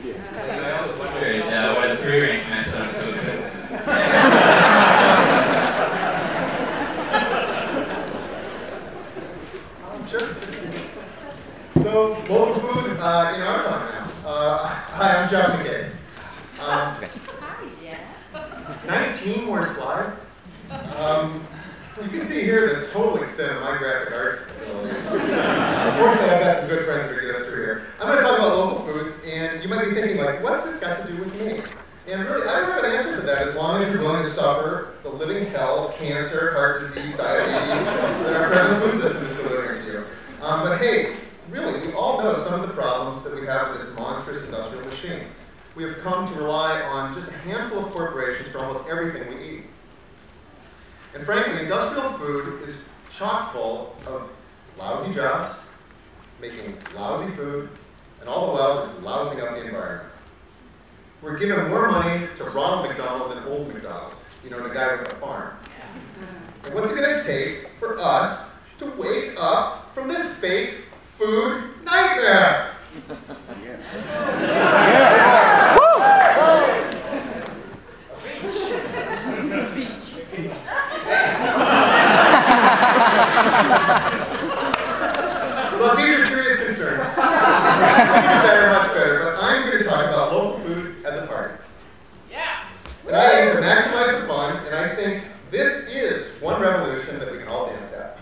wondered why the free range meant sounded so simple. Sure. So, local food in our town now. Hi, I'm McCabe. 19 more slides. You can see here the total extent of my graphic arts abilities. Unfortunately, I've got some good friends that get us through here. I'm going to talk about local foods, and you might be thinking, like, what's this got to do with me? And really, I don't have an answer for that as long as you're willing to suffer the living hell of cancer, heart disease, diabetes that our present food system is delivering to you. But hey, really, we all know some of the problems that we have with this monstrous industrial machine. We have come to rely on just a handful of corporations for almost everything we eat. And frankly, industrial food is chock full of lousy jobs, making lousy food, and all the while just lousing up the environment. We're giving more money to Ronald McDonald than old McDonald, you know, the guy with the farm. And what's it going to take for us to wake up from this fake food nightmare? Look, these are serious concerns. We can do better, much better, but I'm going to talk about local food as a party. Yeah. And I aim to maximize the fun, and I think this is one revolution that we can all dance at.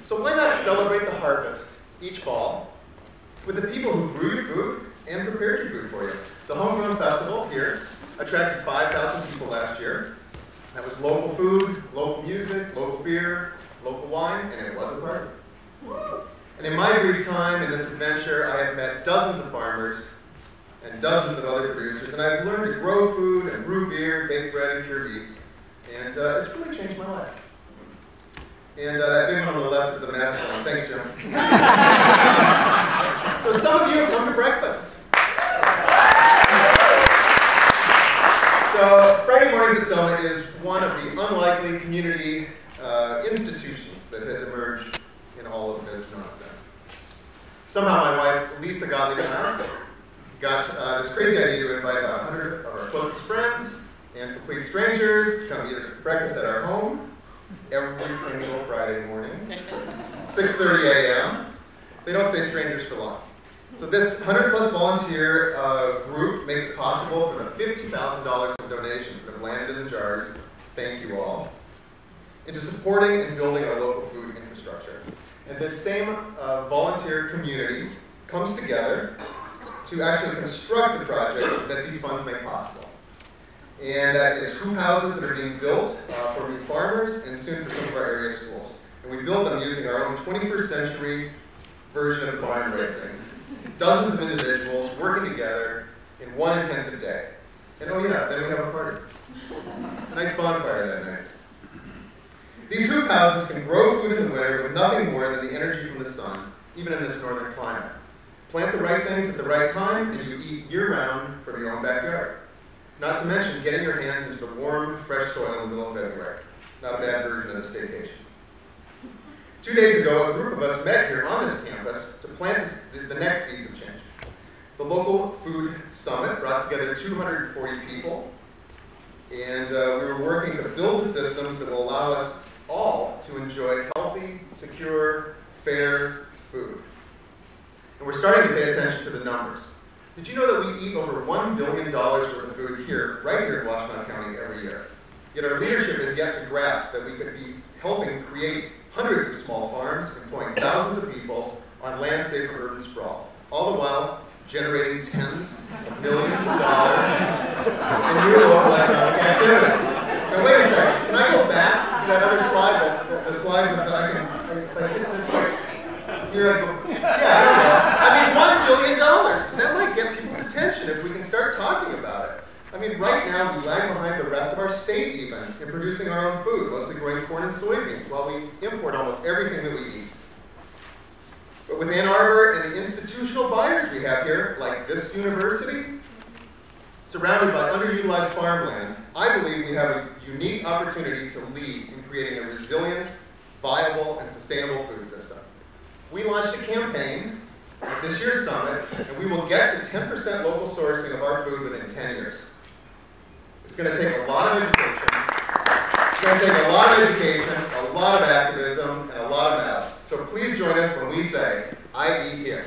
So why not celebrate the harvest each fall with the people who grew your food and prepared your food for you? The Homegrown Festival here attracted 5,000 people last year. That was local food, local music, local beer, local wine, and it was a party. And in my brief time in this adventure, I have met dozens of farmers and dozens of other producers, and I've learned to grow food and brew beer, bake bread, and cure beets, and it's really changed my life. And that big one on the left is the master one. Thanks, Jim. So some of you have come to breakfast. So Friday Mornings at Selma is one of the unlikely community institutions that has emerged in all of this nonsense. Somehow my wife, Lisa Gottlieb, and I got this crazy idea to invite about 100 of our closest friends and complete strangers to come eat breakfast at our home every single Friday morning, 6:30 a.m. They don't stay strangers for long. So this 100-plus volunteer group makes it possible for the $50,000 of donations that have landed in the jars, thank you all, into supporting and building our local food infrastructure. And this same volunteer community comes together to actually construct the projects that these funds make possible. And that is hoop houses that are being built for new farmers and soon for some of our area schools. And we build them using our own 21st century version of barn raising. Dozens of individuals working together in one intensive day. And oh yeah, then we have a party. A nice bonfire that night. These hoop houses can grow food in the winter with nothing more than the energy from the sun, even in this northern climate. Plant the right things at the right time, and you eat year-round from your own backyard. Not to mention getting your hands into the warm, fresh soil in the middle of February. Not a bad version of the staycation. 2 days ago, a group of us met here on this campus to plant the next seeds of change. The local food summit brought together 240 people, and we were working to build the systems that will allow us all to enjoy healthy, secure, fair food. And we're starting to pay attention to the numbers. Did you know that we eat over $1 billion worth of food here, right here in Washtenaw County every year? Yet our leadership has yet to grasp that we could be helping create hundreds of small farms, employing thousands of people on land safe from urban sprawl, all the while generating tens of millions of dollars in new local economic activity. Now wait a second, can I go back to that other slide, the slide with I hit this like, here I go. Yeah, there we go. I mean, $1 billion. That might get people's attention if we can start talking about it. I mean, right now we lag behind the rest of our state even in producing our own food, mostly growing corn and soybeans, while we import almost everything that we eat. But with Ann Arbor and the institutional buyers we have here, like this university, surrounded by underutilized farmland, I believe we have a unique opportunity to lead in creating a resilient, viable, and sustainable food system. We launched a campaign at this year's summit, and we will get to 10% local sourcing of our food within 10 years. It's going to take a lot of education. It's going to take a lot of education, a lot of activism, and a lot of mouths. So please join us when we say, I eat here.